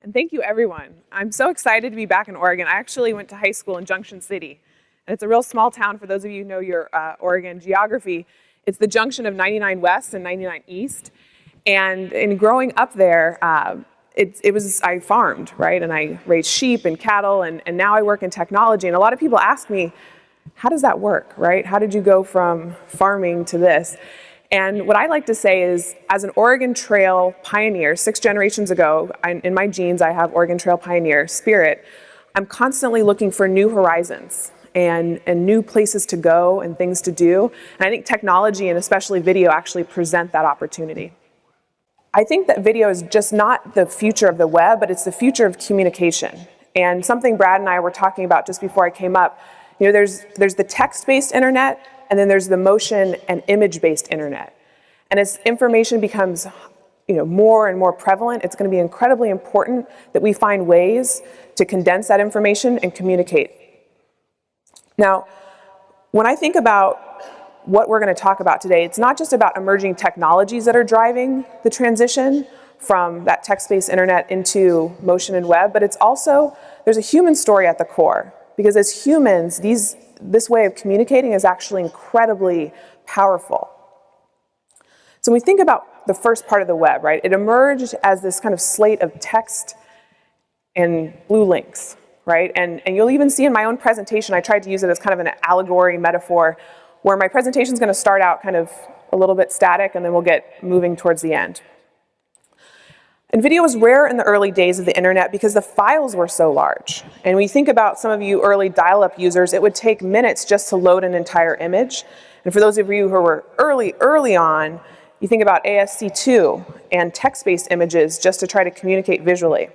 And thank you, everyone. I'm so excited to be back in Oregon. I actually went to high school in Junction City. And it's a real small town. For those of you who know your Oregon geography, it's the junction of 99 West and 99 East. And in growing up there, I farmed, right? And I raised sheep and cattle, and now I work in technology. And a lot of people ask me, how does that work, right? How did you go from farming to this? And what I like to say is, as an Oregon Trail pioneer, 6 generations ago, in my genes, I have Oregon Trail pioneer spirit. I'm constantly looking for new horizons and new places to go and things to do. And I think technology, and especially video, actually present that opportunity. I think that video is just not the future of the web, but it's the future of communication. And something Brad and I were talking about just before I came up, you know, there's the text-based internet, and then there's the motion and image-based internet. And as information becomes, more and more prevalent, it's going to be incredibly important that we find ways to condense that information and communicate. Now, when I think about what we're going to talk about today, it's not just about emerging technologies that are driving the transition from that text-based internet into motion and web, but it's also, there's a human story at the core. Because as humans, this way of communicating is actually incredibly powerful. So when we think about the first part of the web, right, it emerged as this kind of slate of text and blue links, right? And you'll even see in my own presentation, I tried to use it as kind of an allegory metaphor, where my presentation is going to start out kind of a little bit static, and then we'll get moving towards the end. And video was rare in the early days of the internet because the files were so large. And when you think about some of you early dial-up users, it would take minutes just to load an entire image. And for those of you who were early on, you think about ASC2 and text-based images just to try to communicate visually.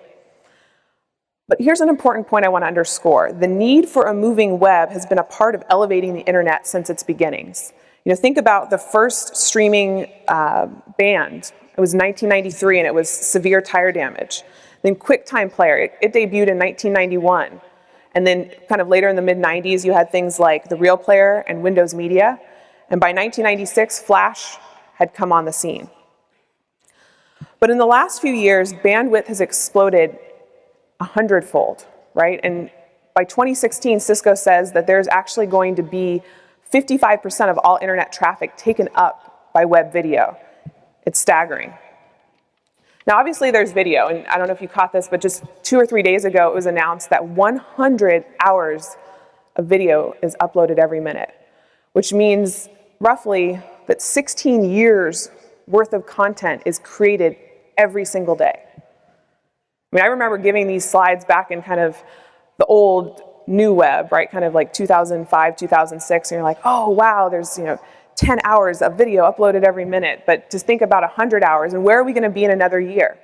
But here's an important point I want to underscore. The need for a moving web has been a part of elevating the internet since its beginnings. Think about the first streaming band. It was 1993, and it was severe tire damage. Then QuickTime Player, it debuted in 1991. And then kind of later in the mid-90s, you had things like the Real Player and Windows Media. And by 1996, Flash had come on the scene. But in the last few years, bandwidth has exploded 100-fold, right? And by 2016, Cisco says that there's actually going to be 55% of all internet traffic taken up by web video. It's staggering. Now, obviously, there's video, and I don't know if you caught this, but just 2 or 3 days ago, it was announced that 100 hours of video is uploaded every minute, which means roughly that 16 years worth of content is created every single day. I mean, I remember giving these slides back in kind of the old new web, right? Kind of like 2005, 2006, and you're like, oh, wow, there's, 10 hours of video uploaded every minute, but just think about 100 hours, and where are we going to be in another year?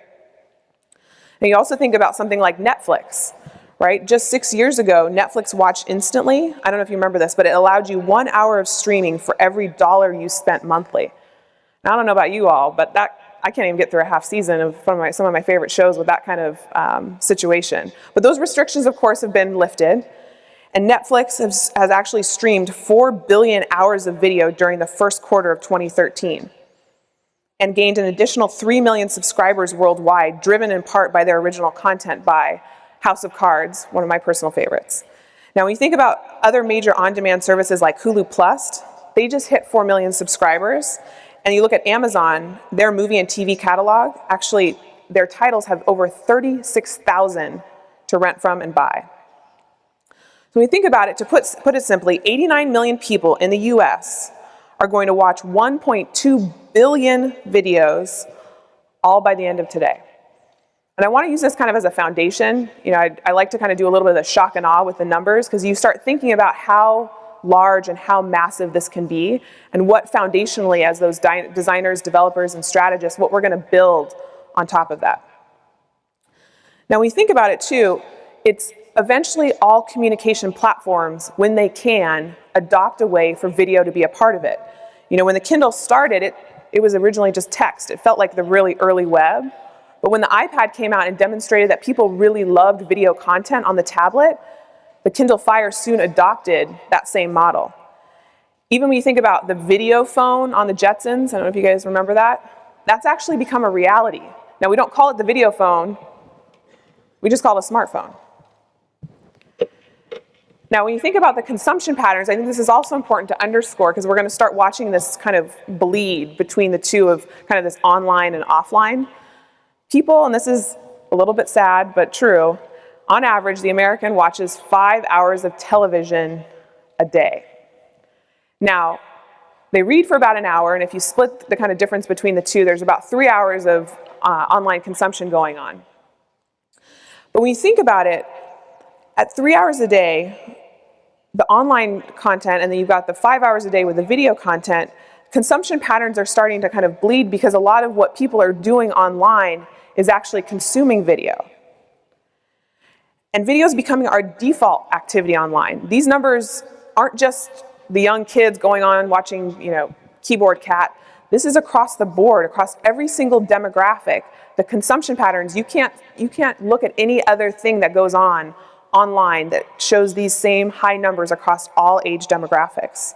And you also think about something like Netflix, right? Just 6 years ago, Netflix Watch Instantly, I don't know if you remember this, but it allowed you 1 hour of streaming for every dollar you spent monthly. Now, I don't know about you all, but I can't even get through a half season of some of my favorite shows with that kind of situation. But those restrictions, of course, have been lifted. And Netflix has actually streamed 4 billion hours of video during the first quarter of 2013 and gained an additional 3 million subscribers worldwide, driven in part by their original content by House of Cards, one of my personal favorites. Now, when you think about other major on-demand services like Hulu Plus, they just hit 4 million subscribers. And you look at Amazon, their movie and TV catalog, actually, their titles have over 36,000 to rent from and buy. So when you think about it, to put it simply, 89 million people in the US are going to watch 1.2 billion videos all by the end of today. And I want to use this kind of as a foundation. I like to kind of do a little bit of shock and awe with the numbers, because you start thinking about how large and how massive this can be, and what foundationally, as those designers, developers, and strategists, what we're going to build on top of that. Now, when you think about it too, it's eventually all communication platforms, when they can, adopt a way for video to be a part of it. When the Kindle started, it was originally just text. It felt like the really early web. But when the iPad came out and demonstrated that people really loved video content on the tablet, the Kindle Fire soon adopted that same model. Even when you think about the video phone on the Jetsons, I don't know if you guys remember that, that's actually become a reality. Now, we don't call it the video phone, We just call it a smartphone. Now, when you think about the consumption patterns, I think this is also important to underscore because we're going to start watching this kind of bleed between the two of kind of this online and offline. People, and this is a little bit sad but true, on average, the American watches 5 hours of television a day. Now, they read for about an hour, and if you split the kind of difference between the two, there's about 3 hours of online consumption going on. But when you think about it, at 3 hours a day, the online content, and then you've got the 5 hours a day with the video content, consumption patterns are starting to kind of bleed because a lot of what people are doing online is actually consuming video. And video is becoming our default activity online. These numbers aren't just the young kids going on watching, keyboard cat. This is across the board, across every single demographic. The consumption patterns, you can't look at any other thing that goes on online that shows these same high numbers across all age demographics.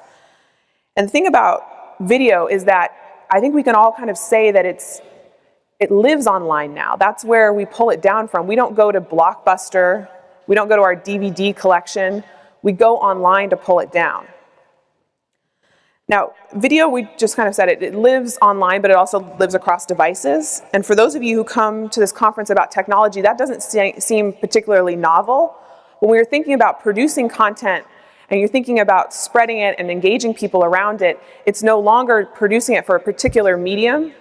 And the thing about video is that I think we can all kind of say that it lives online now. That's where we pull it down from. We don't go to Blockbuster. We don't go to our DVD collection. We go online to pull it down. Now, video, we just kind of said it lives online, but it also lives across devices. And for those of you who come to this conference about technology, that doesn't seem particularly novel. When we were thinking about producing content and you're thinking about spreading it and engaging people around it, it's no longer producing it for a particular medium.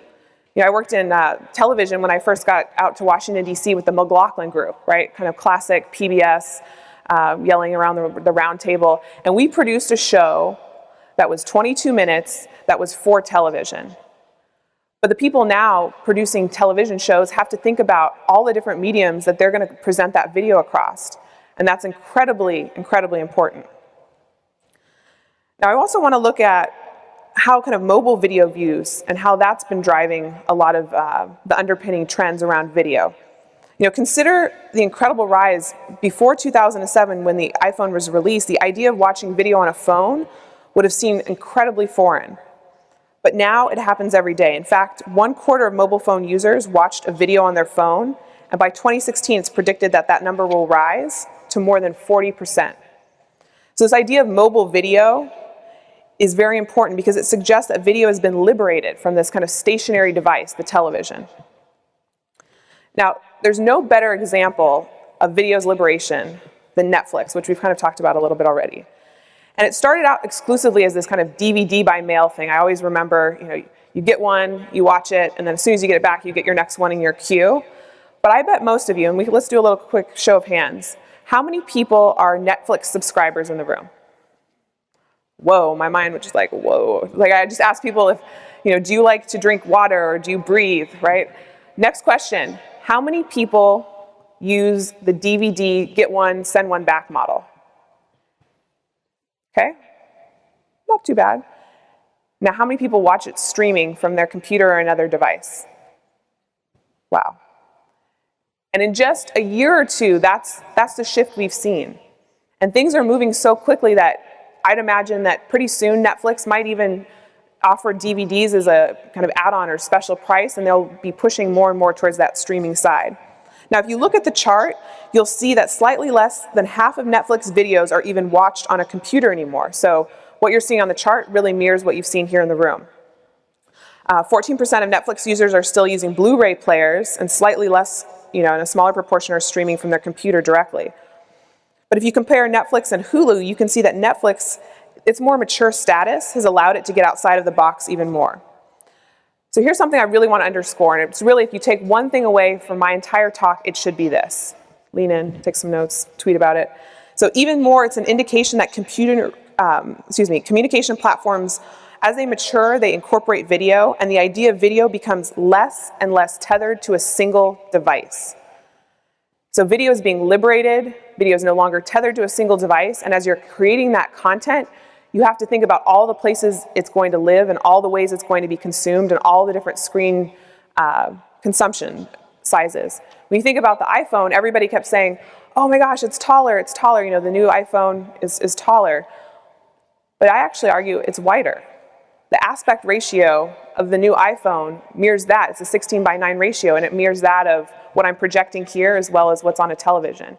I worked in television when I first got out to Washington, D.C. with the McLaughlin Group, right? Kind of classic PBS, yelling around the round table. And we produced a show that was 22 minutes, that was for television. But the people now producing television shows have to think about all the different mediums that they're going to present that video across. And that's incredibly, incredibly important. Now, I also want to look at how kind of mobile video views and how that's been driving a lot of the underpinning trends around video. Consider the incredible rise before 2007 when the iPhone was released. The idea of watching video on a phone would have seemed incredibly foreign. But now it happens every day. In fact, 1/4 of mobile phone users watched a video on their phone, and by 2016 it's predicted that that number will rise to more than 40%. So this idea of mobile video is very important because it suggests that video has been liberated from this kind of stationary device, the television. Now, there's no better example of video's liberation than Netflix, which we've kind of talked about a little bit already. And it started out exclusively as this kind of DVD by mail thing. I always remember, you get one, you watch it, and then as soon as you get it back, you get your next one in your queue. But I bet most of you, and let's do a little quick show of hands, how many people are Netflix subscribers in the room? Whoa, my mind was just like, whoa. Like I just asked people if, do you like to drink water or do you breathe, right? Next question, how many people use the DVD, get one, send one back model? Okay, not too bad. Now, how many people watch it streaming from their computer or another device? Wow. And in just a year or two, that's the shift we've seen. And things are moving so quickly that I'd imagine that pretty soon Netflix might even offer DVDs as a kind of add-on or special price, and they'll be pushing more and more towards that streaming side. Now, if you look at the chart, you'll see that slightly less than half of Netflix videos are even watched on a computer anymore. So what you're seeing on the chart really mirrors what you've seen here in the room. 14% of Netflix users are still using Blu-ray players, and slightly less, and a smaller proportion are streaming from their computer directly. But if you compare Netflix and Hulu, you can see that Netflix, its more mature status has allowed it to get outside of the box even more. So here's something I really want to underscore, and it's really, if you take one thing away from my entire talk, it should be this. Lean in, take some notes, tweet about it. So even more, it's an indication that communication platforms, as they mature, they incorporate video, and the idea of video becomes less and less tethered to a single device. So video is being liberated, video is no longer tethered to a single device, and as you're creating that content, you have to think about all the places it's going to live and all the ways it's going to be consumed and all the different screen consumption sizes. When you think about the iPhone, everybody kept saying, oh my gosh, it's taller, the new iPhone is taller. But I actually argue it's wider. The aspect ratio of the new iPhone mirrors that. It's a 16:9 ratio, and it mirrors that of what I'm projecting here as well as what's on a television.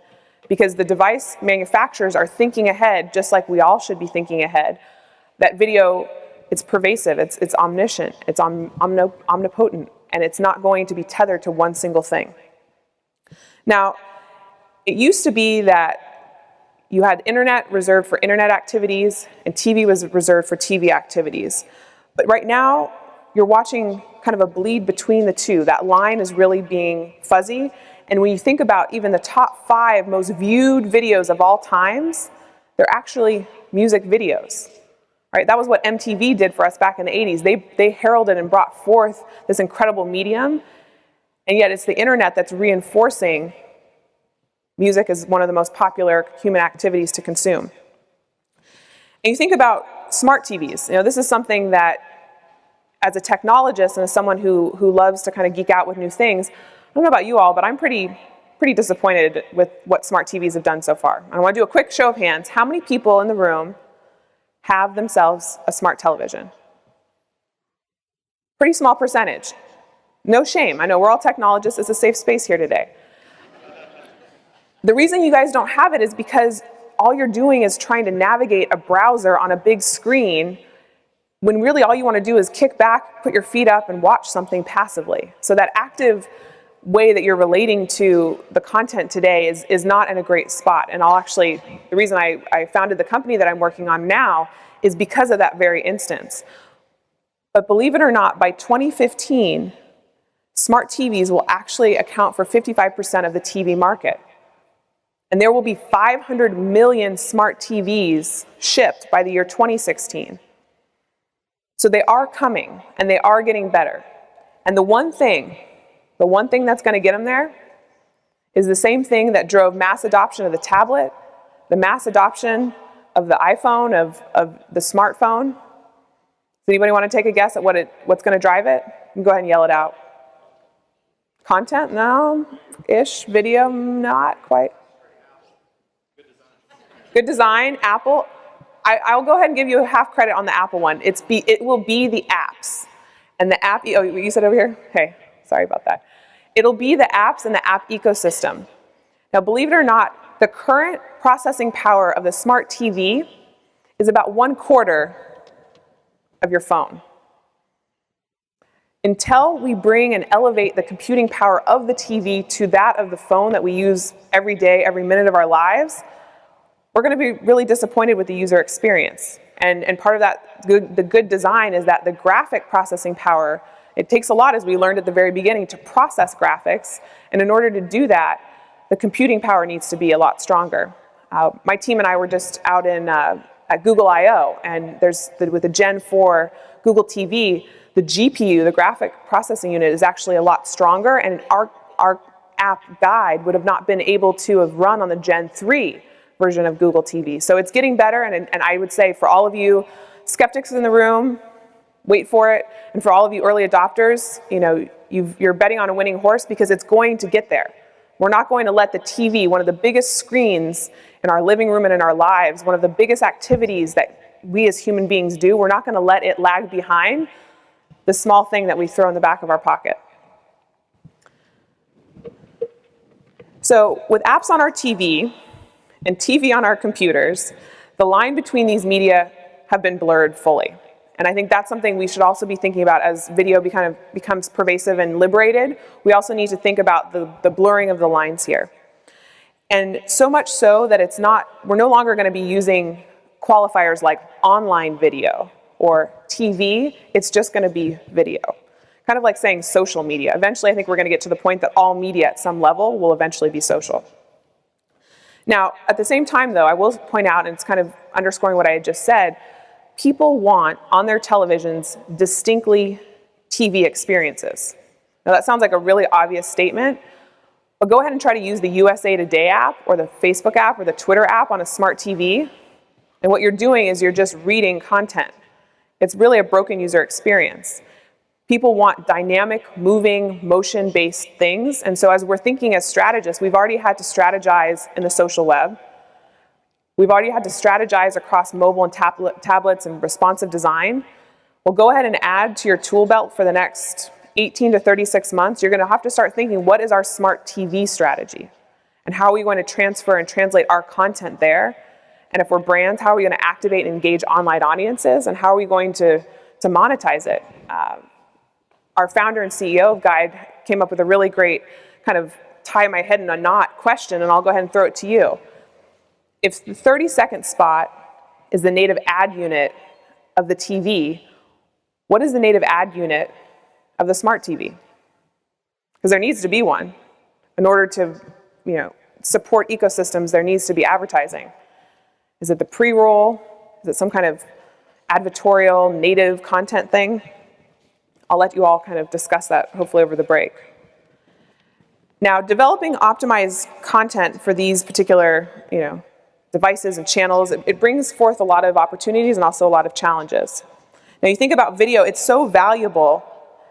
Because the device manufacturers are thinking ahead, just like we all should be thinking ahead. That video, it's pervasive, it's omniscient, it's omnipotent, and it's not going to be tethered to one single thing. Now, it used to be that you had internet reserved for internet activities, and TV was reserved for TV activities. But right now, you're watching kind of a bleed between the two. That line is really being fuzzy. And when you think about even the top 5 most viewed videos of all times, they're actually music videos. Right? That was what MTV did for us back in the 80s. They heralded and brought forth this incredible medium, and yet it's the internet that's reinforcing music as one of the most popular human activities to consume. And you think about smart TVs. You know, this is something that, as a technologist and as someone who loves to kind of geek out with new things, I don't know about you all, but I'm pretty disappointed with what smart TVs have done so far. I want to do a quick show of hands. How many people in the room have themselves a smart television? Pretty small percentage. No shame. I know we're all technologists. It's a safe space here today. The reason you guys don't have it is because all you're doing is trying to navigate a browser on a big screen, when really all you want to do is kick back, put your feet up, and watch something passively. So that active way that you're relating to the content today is not in a great spot. And the reason I founded the company that I'm working on now is because of that very instance. But believe it or not, by 2015, smart TVs will actually account for 55% of the TV market. And there will be 500 million smart TVs shipped by the year 2016. So they are coming, and they are getting better. And the one thing that's going to get them there is the same thing that drove mass adoption of the tablet, the mass adoption of the iPhone, of the smartphone. Does anybody want to take a guess at what's going to drive it? You can go ahead and yell it out. Content? No. Ish. Video? Not quite. Good design. Apple. I'll go ahead and give you half credit on the Apple one. It will be the apps. And the app, oh, you said over here? Hey, sorry about that. It'll be the apps and the app ecosystem. Now, believe it or not, the current processing power of the smart TV is about 1/4 of your phone. Until we bring and elevate the computing power of the TV to that of the phone that we use every day, every minute of our lives, we're going to be really disappointed with the user experience. And part of that, the good design is that the graphic processing power, it takes a lot, as we learned at the very beginning, to process graphics. And in order to do that, the computing power needs to be a lot stronger. My team and I were just out at Google I/O, and with the Gen 4 Google TV, the GPU, the graphic processing unit, is actually a lot stronger, and our app guide would have not been able to have run on the Gen 3 version of Google TV. So it's getting better, and I would say for all of you skeptics in the room, wait for it. And for all of you early adopters, you're betting on a winning horse, because it's going to get there. We're not going to let the TV, one of the biggest screens in our living room and in our lives, one of the biggest activities that we as human beings do, we're not going to let it lag behind the small thing that we throw in the back of our pocket. So with apps on our TV and TV on our computers, the line between these media have been blurred fully. And I think that's something we should also be thinking about as video becomes pervasive and liberated. We also need to think about the blurring of the lines here. And so much so that we're no longer going to be using qualifiers like online video or TV. It's just going to be video. Kind of like saying social media. Eventually, I think we're going to get to the point that all media at some level will eventually be social. Now, at the same time, though, I will point out, and it's kind of underscoring what I had just said, people want on their televisions distinctly TV experiences. Now, that sounds like a really obvious statement, but go ahead and try to use the USA Today app or the Facebook app or the Twitter app on a smart TV, and what you're doing is you're just reading content. It's really a broken user experience. People want dynamic, moving, motion-based things, and so as we're thinking as strategists, we've already had to strategize in the social web. We've already had to strategize across mobile and tablets and responsive design. Well, go ahead and add to your tool belt for the next 18 to 36 months. You're going to have to start thinking, what is our smart TV strategy? And how are we going to transfer and translate our content there? And if we're brands, how are we going to activate and engage online audiences? And how are we going to monetize it? Our founder and CEO of Guide came up with a really great kind of tie my head in a knot question, and I'll go ahead and throw it to you. If the 30-second spot is the native ad unit of the TV, what is the native ad unit of the smart TV? Because there needs to be one. In order to, support ecosystems, there needs to be advertising. Is it the pre-roll? Is it some kind of advertorial native content thing? I'll let you all kind of discuss that hopefully over the break. Now, developing optimized content for these particular, devices and channels, it brings forth a lot of opportunities and also a lot of challenges. Now, you think about video, it's so valuable,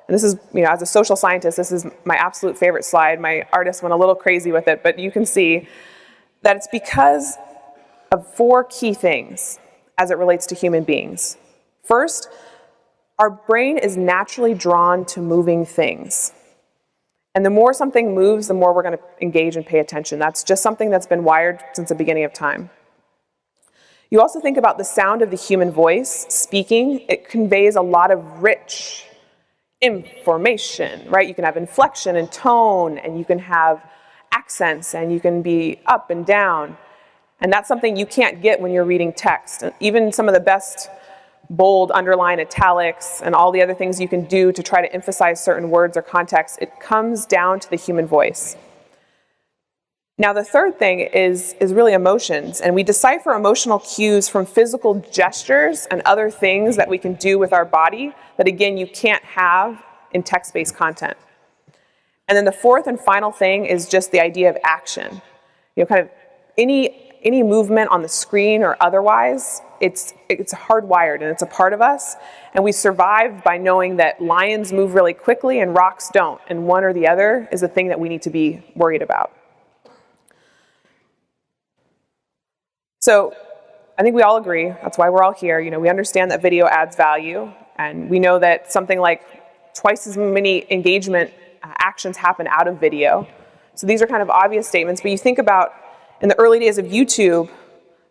and this is, as a social scientist, this is my absolute favorite slide. My artist went a little crazy with it, but you can see that it's because of 4 key things as it relates to human beings. First, our brain is naturally drawn to moving things. And the more something moves, the more we're going to engage and pay attention. That's just something that's been wired since the beginning of time. You also think about the sound of the human voice speaking. It conveys a lot of rich information, right? You can have inflection and tone, and you can have accents, and you can be up and down. And that's something you can't get when you're reading text. Even some of the best bold, underline, italics, and all the other things you can do to try to emphasize certain words or contexts, it comes down to the human voice. Now, the third thing is really emotions, and we decipher emotional cues from physical gestures and other things that we can do with our body that, again, you can't have in text-based content. And then the fourth and final thing is just the idea of action. Kind of any movement on the screen or otherwise, it's hardwired and it's a part of us. And we survive by knowing that lions move really quickly and rocks don't. And one or the other is the thing that we need to be worried about. So I think we all agree, that's why we're all here. We understand that video adds value. And we know that something like twice as many engagement actions happen out of video. So these are kind of obvious statements. But you think about in the early days of YouTube,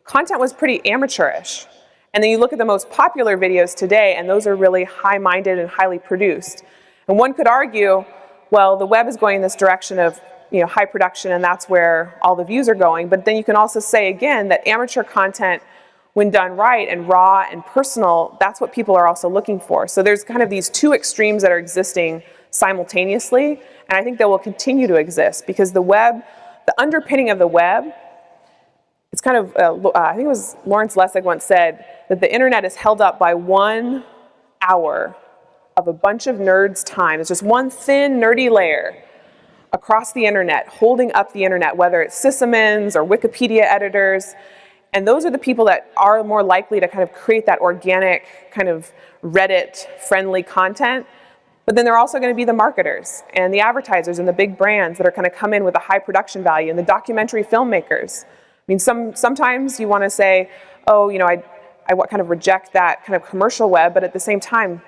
content was pretty amateurish. And then you look at the most popular videos today, and those are really high-minded and highly produced. And one could argue, well, the web is going in this direction of high production, and that's where all the views are going. But then you can also say, again, that amateur content, when done right and raw and personal, that's what people are also looking for. So there's kind of these 2 extremes that are existing simultaneously, and I think they will continue to exist because the web, the underpinning of the web, it's kind of, I think it was Lawrence Lessig once said that the internet is held up by 1 hour of a bunch of nerds' time. It's just one thin, nerdy layer across the internet, holding up the internet, whether it's sysadmins or Wikipedia editors. And those are the people that are more likely to kind of create that organic, kind of Reddit-friendly content. But then there are also going to be the marketers and the advertisers and the big brands that are going to come in with a high production value, and the documentary filmmakers. I mean, sometimes you want to say, oh, I kind of reject that kind of commercial web, but at the same time,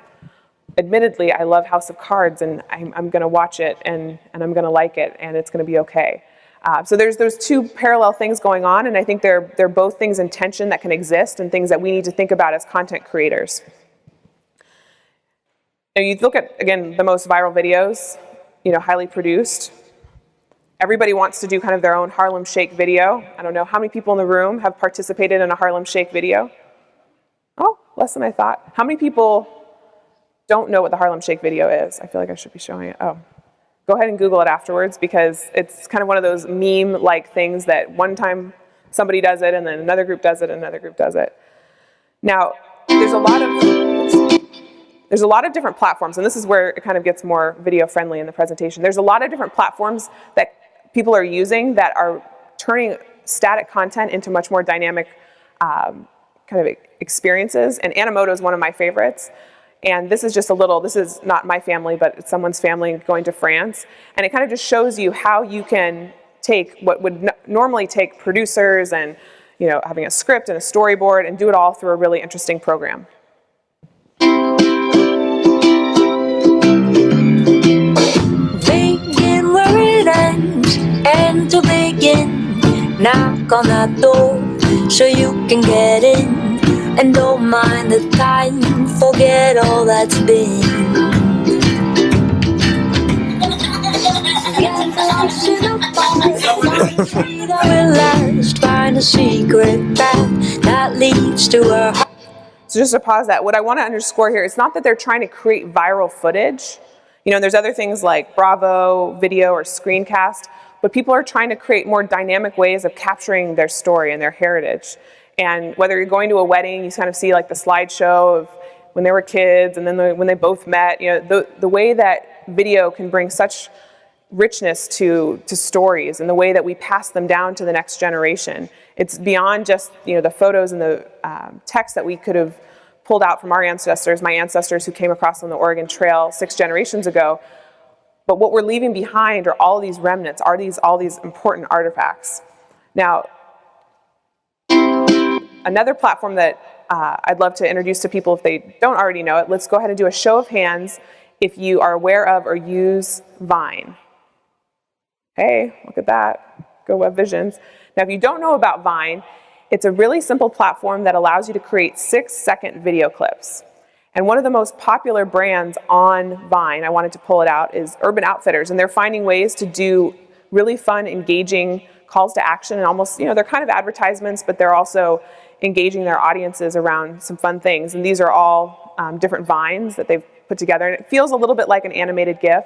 admittedly, I love House of Cards, and I'm going to watch it, and I'm going to like it, and it's going to be okay. So there's 2 parallel things going on, and I think they're both things in tension that can exist and things that we need to think about as content creators. Now, you look at, again, the most viral videos, highly produced. Everybody wants to do kind of their own Harlem Shake video. I don't know how many people in the room have participated in a Harlem Shake video. Oh, less than I thought. How many people don't know what the Harlem Shake video is? I feel like I should be showing it. Oh, go ahead and Google it afterwards, because it's kind of one of those meme-like things that one time somebody does it, and then another group does it, and another group does it. Now, there's a lot of different platforms, and this is where it kind of gets more video-friendly in the presentation. There's a lot of different platforms that people are using that are turning static content into much more dynamic kind of experiences, and Animoto is one of my favorites. And this is just this is not my family, but it's someone's family going to France. And it kind of just shows you how you can take what would normally take producers and having a script and a storyboard and do it all through a really interesting program. to begin. Knock on that door so you can get in. And don't mind the time, forget all that's been. Get lost in a bar, tree that will last. Find a secret path that leads to a heart. So just to pause that, what I want to underscore here, it's not that they're trying to create viral footage. You know, there's other things like Bravo, video, or screencast, but people are trying to create more dynamic ways of capturing their story and their heritage. And whether you're going to a wedding, you kind of see like the slideshow of when they were kids and then when they both met. You know, the way that video can bring such richness to stories and the way that we pass them down to the next generation. It's beyond just, you know, the photos and the text that we could have pulled out from our ancestors, my ancestors who came across on the Oregon Trail 6 generations ago. But what we're leaving behind are all these remnants, are all these important artifacts. Now, another platform that I'd love to introduce to people if they don't already know it, let's go ahead and do a show of hands if you are aware of or use Vine. Hey, look at that, go WebVisions. Now, if you don't know about Vine, it's a really simple platform that allows you to create 6-second video clips. And one of the most popular brands on Vine, I wanted to pull it out, is Urban Outfitters. And they're finding ways to do really fun, engaging calls to action. And almost, you know, they're kind of advertisements, but they're also engaging their audiences around some fun things. And these are all different vines that they've put together. And it feels a little bit like an animated GIF.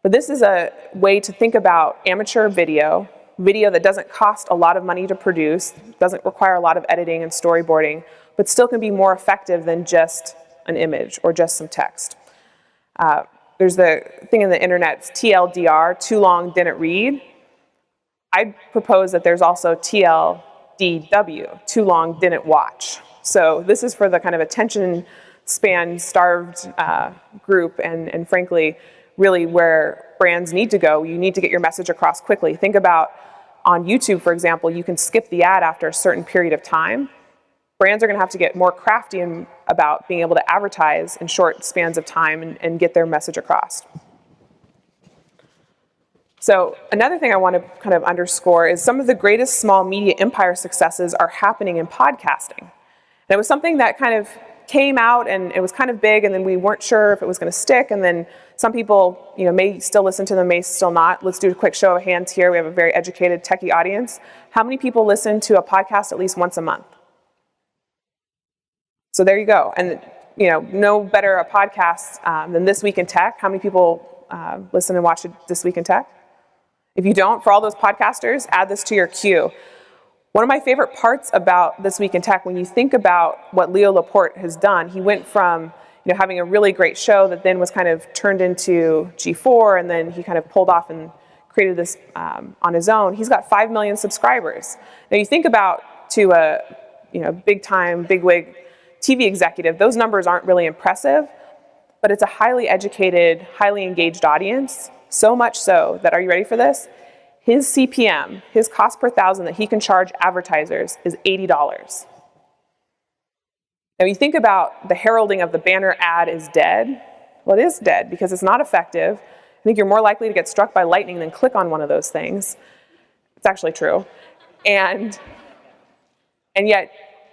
But this is a way to think about amateur video that doesn't cost a lot of money to produce, doesn't require a lot of editing and storyboarding, but still can be more effective than just an image or just some text. There's the thing in the internet, it's TLDR, too long, didn't read. I propose that there's also TLDW, too long, didn't watch. So this is for the kind of attention span starved group and frankly, really where brands need to go. You need to get your message across quickly. Think about on YouTube, for example, you can skip the ad after a certain period of time. Brands are going to have to get more crafty about being able to advertise in short spans of time and get their message across. So another thing I want to kind of underscore is some of the greatest small media empire successes are happening in podcasting. And it was something that kind of came out and it was kind of big and then we weren't sure if it was going to stick, and then some people, you know, may still listen to them, may still not. Let's do a quick show of hands here. We have a very educated techie audience. How many people listen to a podcast at least once a month? So there you go. And you know, no better a podcast than This Week in Tech. How many people listen and watch This Week in Tech? If you don't, for all those podcasters, add this to your queue. One of my favorite parts about This Week in Tech, when you think about what Leo Laporte has done, he went from, you know, having a really great show that then was kind of turned into G4, and then he kind of pulled off and created this on his own. He's got 5 million subscribers. Now you think about to a, you know, big-time, big-wig TV executive, those numbers aren't really impressive, but it's a highly educated, highly engaged audience, so much so that, are you ready for this? His CPM, his cost per thousand that he can charge advertisers is $80. Now you think about the heralding of the banner ad is dead. Well, it is dead because it's not effective. I think you're more likely to get struck by lightning than click on one of those things. It's actually true. And yet,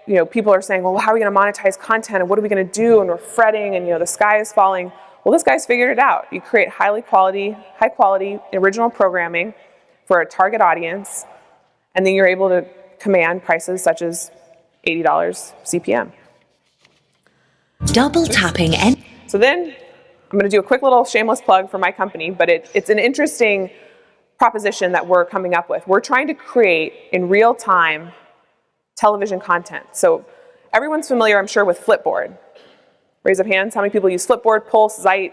you know, people are saying, well, how are we going to monetize content and what are we going to do? And we're fretting and, you know, the sky is falling. Well, this guy's figured it out. You create high quality original programming for a target audience, and then you're able to command prices such as $80 CPM. Double tapping and so then I'm going to do a quick little shameless plug for my company, but it's an interesting proposition that we're coming up with. We're trying to create in real time television content. So everyone's familiar, I'm sure, with Flipboard. Raise of hands, how many people use Flipboard, Pulse, Zeit?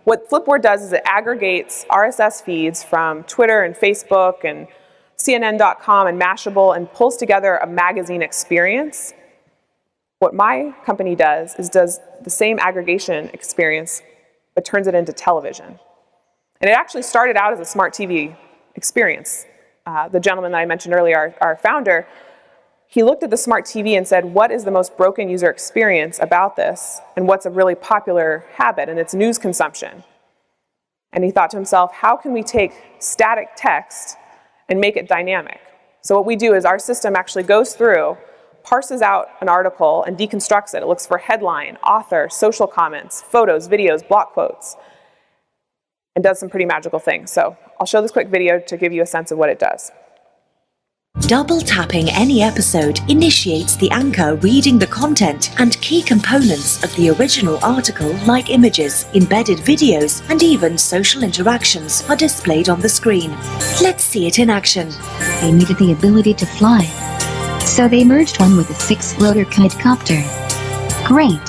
What Flipboard does is it aggregates RSS feeds from Twitter and Facebook and CNN.com and Mashable and pulls together a magazine experience. What my company does is does the same aggregation experience, but turns it into television. And it actually started out as a smart TV experience. The gentleman that I mentioned earlier, our founder, he looked at the smart TV and said, what is the most broken user experience about this? And what's a really popular habit? And it's news consumption. And he thought to himself, how can we take static text and make it dynamic. So what we do is our system actually goes through, parses out an article and deconstructs it. It looks for headline, author, social comments, photos, videos, block quotes, and does some pretty magical things. So I'll show this quick video to give you a sense of what it does. Double tapping any episode initiates the anchor reading the content and key components of the original article, like images, embedded videos, and even social interactions are displayed on the screen. Let's see it in action. They needed the ability to fly, so they merged one with a 6-rotor quadcopter. Great.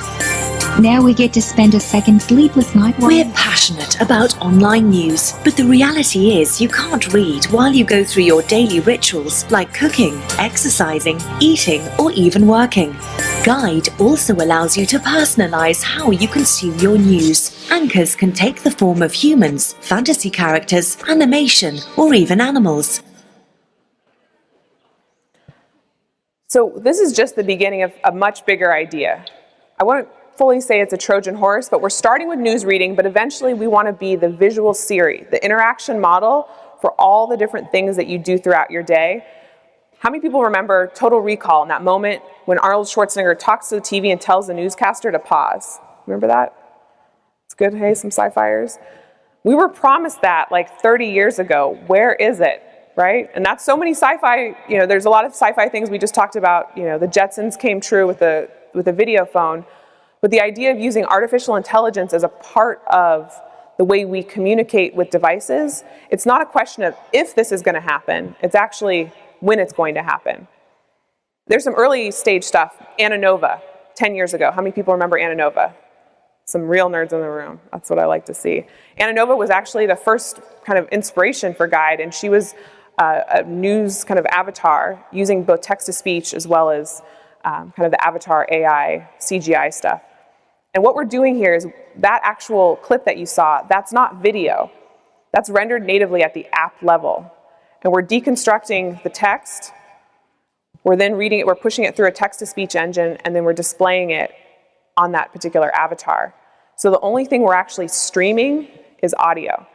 Now we get to spend a second sleepless night. We're passionate about online news, but the reality is you can't read while you go through your daily rituals like cooking, exercising, eating, or even working. Guide also allows you to personalize how you consume your news. Anchors can take the form of humans, fantasy characters, animation, or even animals. So this is just the beginning of a much bigger idea. I won't fully say it's a Trojan horse, but we're starting with news reading, but eventually we want to be the visual Siri, the interaction model for all the different things that you do throughout your day. How many people remember Total Recall in that moment when Arnold Schwarzenegger talks to the TV and tells the newscaster to pause? Remember that? It's good, hey, some sci-fiers. We were promised that like 30 years ago. Where is it, right? And that's so many sci-fi, there's a lot of sci-fi things we just talked about. The Jetsons came true with the video phone. But the idea of using artificial intelligence as a part of the way we communicate with devices, it's not a question of if this is going to happen, it's actually when it's going to happen. There's some early stage stuff. Ananova, 10 years ago. How many people remember Ananova? Some real nerds in the room. That's what I like to see. Ananova was actually the first kind of inspiration for Guide, and she was a news kind of avatar using both text-to-speech as well as kind of the avatar AI, CGI stuff. And what we're doing here is that actual clip that you saw, that's not video. That's rendered natively at the app level. And we're deconstructing the text. We're then reading it, we're pushing it through a text-to-speech engine, and then we're displaying it on that particular avatar. So the only thing we're actually streaming is audio.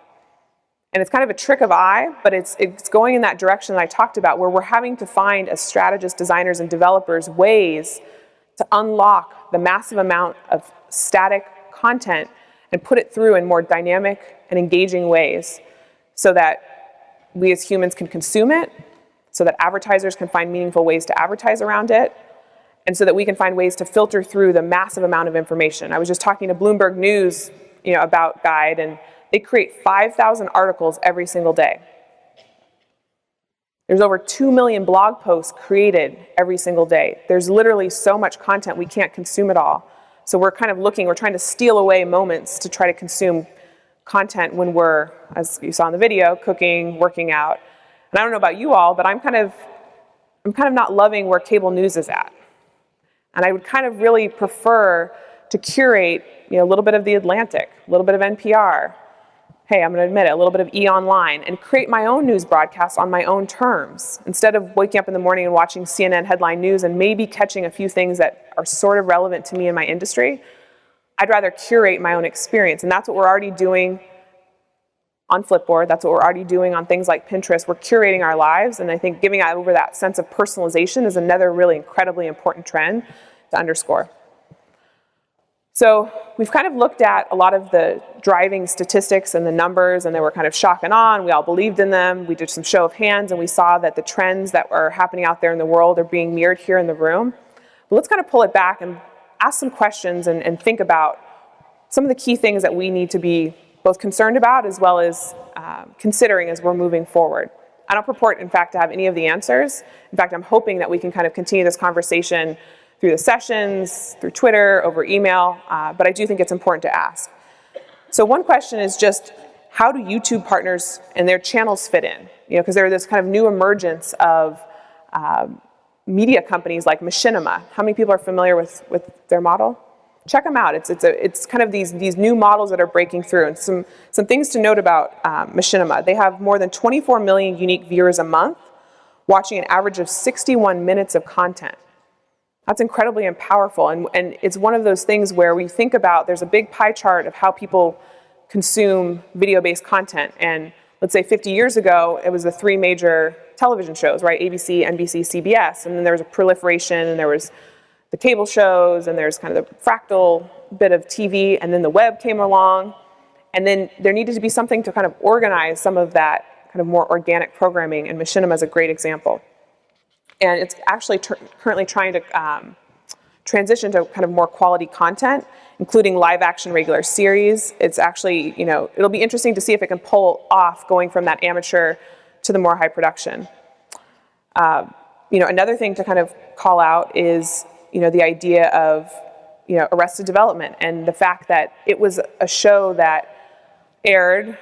And it's kind of a trick of eye, but it's going in that direction that I talked about, where we're having to find, as strategists, designers, and developers, ways to unlock the massive amount of static content and put it through in more dynamic and engaging ways so that we as humans can consume it, so that advertisers can find meaningful ways to advertise around it, and so that we can find ways to filter through the massive amount of information. I was just talking to Bloomberg News, about Guide, and they create 5,000 articles every single day. There's over 2 million blog posts created every single day. There's literally so much content we can't consume it all. So we're kind of we're trying to steal away moments to try to consume content when we're, as you saw in the video, cooking, working out. And I don't know about you all, but I'm kind of not loving where cable news is at. And I would kind of really prefer to curate, a little bit of The Atlantic, a little bit of NPR, hey, I'm going to admit it, a little bit of E! Online, and create my own news broadcast on my own terms. Instead of waking up in the morning and watching CNN headline news and maybe catching a few things that are sort of relevant to me in my industry, I'd rather curate my own experience. And that's what we're already doing on Flipboard. That's what we're already doing on things like Pinterest. We're curating our lives, and I think giving over that sense of personalization is another really incredibly important trend to underscore. So we've kind of looked at a lot of the driving statistics and the numbers, and they were kind of shock and awe, and we all believed in them. We did some show of hands, and we saw that the trends that were happening out there in the world are being mirrored here in the room. But let's kind of pull it back and ask some questions and think about some of the key things that we need to be both concerned about as well as considering as we're moving forward. I don't purport, in fact, to have any of the answers. In fact, I'm hoping that we can kind of continue this conversation through the sessions, through Twitter, over email, but I do think it's important to ask. So one question is just, how do YouTube partners and their channels fit in? Because there are this kind of new emergence of media companies like Machinima. How many people are familiar with their model? Check them out. It's kind of these new models that are breaking through. And some things to note about Machinima. They have more than 24 million unique viewers a month, watching an average of 61 minutes of content. That's incredibly powerful, and it's one of those things where we think about, there's a big pie chart of how people consume video-based content, and let's say 50 years ago, it was the three major television shows, right? ABC, NBC, CBS, and then there was a proliferation, and there was the cable shows, and there's kind of the fractal bit of TV, and then the web came along, and then there needed to be something to kind of organize some of that kind of more organic programming, and Machinima is a great example. And it's actually currently trying to transition to kind of more quality content, including live action regular series. It's actually, it'll be interesting to see if it can pull off going from that amateur to the more high production. Another thing to kind of call out is, the idea of, Arrested Development, and the fact that it was a show that aired,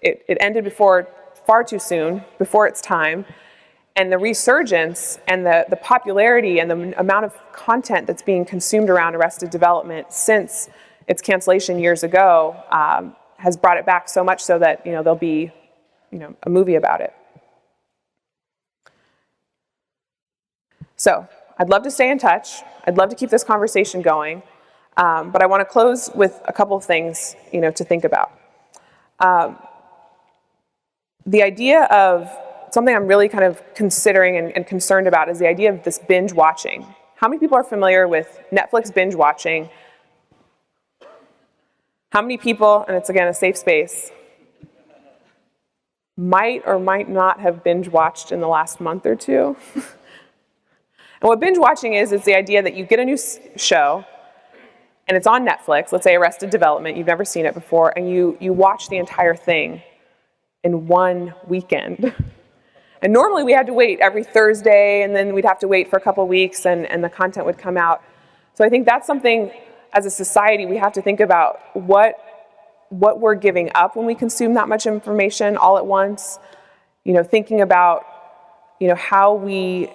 it ended far too soon, before its time, and the resurgence and the popularity and the amount of content that's being consumed around Arrested Development since its cancellation years ago has brought it back so much so that there'll be a movie about it. So I'd love to stay in touch. I'd love to keep this conversation going, but I want to close with a couple of things to think about. The idea of something I'm really kind of considering and concerned about is the idea of this binge watching. How many people are familiar with Netflix binge watching? How many people, and it's again a safe space, might or might not have binge watched in the last month or two? And what binge watching is the idea that you get a new show, and it's on Netflix, let's say Arrested Development, you've never seen it before, and you watch the entire thing in one weekend. And normally we had to wait every Thursday, and then we'd have to wait for a couple weeks, and the content would come out. So I think that's something, as a society, we have to think about what we're giving up when we consume that much information all at once. Thinking about, how we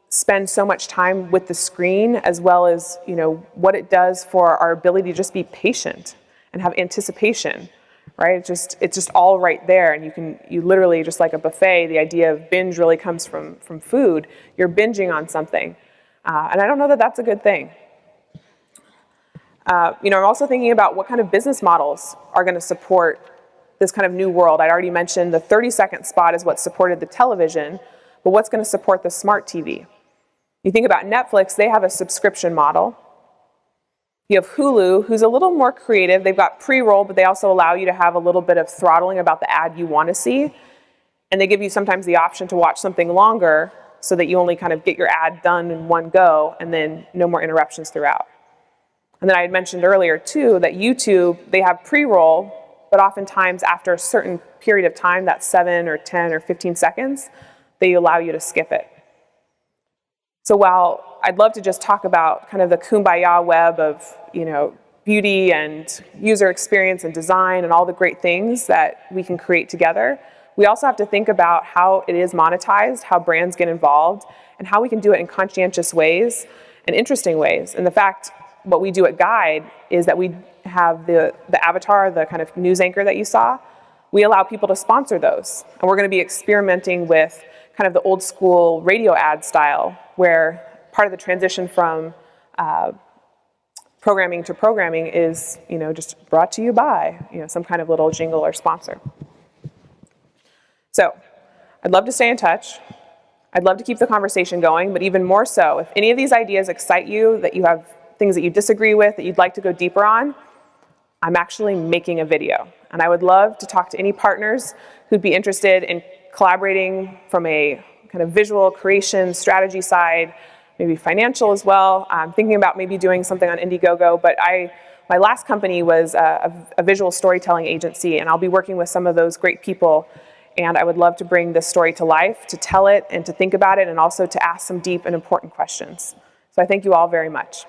spend so much time with the screen, as well as, what it does for our ability to just be patient and have anticipation. Right? It's just all right there, and you literally, just like a buffet, the idea of binge really comes from food. You're binging on something, and I don't know that that's a good thing. I'm also thinking about what kind of business models are going to support this kind of new world. I already mentioned the 30-second spot is what supported the television, but what's going to support the smart TV? You think about Netflix, they have a subscription model. You have Hulu, who's a little more creative. They've got pre-roll, but they also allow you to have a little bit of throttling about the ad you want to see. And they give you sometimes the option to watch something longer so that you only kind of get your ad done in one go and then no more interruptions throughout. And then I had mentioned earlier, too, that YouTube, they have pre-roll, but oftentimes after a certain period of time, that's 7 or 10 or 15 seconds, they allow you to skip it. So while I'd love to just talk about kind of the kumbaya web of, beauty and user experience and design and all the great things that we can create together, we also have to think about how it is monetized, how brands get involved, and how we can do it in conscientious ways and interesting ways. And the fact, what we do at Guide is that we have the avatar, the kind of news anchor that you saw, we allow people to sponsor those. And we're going to be experimenting with kind of the old school radio ad style, where part of the transition from programming to programming is, just brought to you by, some kind of little jingle or sponsor. So I'd love to stay in touch. I'd love to keep the conversation going, but even more so, if any of these ideas excite you, that you have things that you disagree with, that you'd like to go deeper on, I'm actually making a video. And I would love to talk to any partners who'd be interested in collaborating from a kind of visual creation strategy side, maybe financial as well. I'm thinking about maybe doing something on Indiegogo, but my last company was a visual storytelling agency, and I'll be working with some of those great people, and I would love to bring this story to life, to tell it and to think about it, and also to ask some deep and important questions. So I thank you all very much.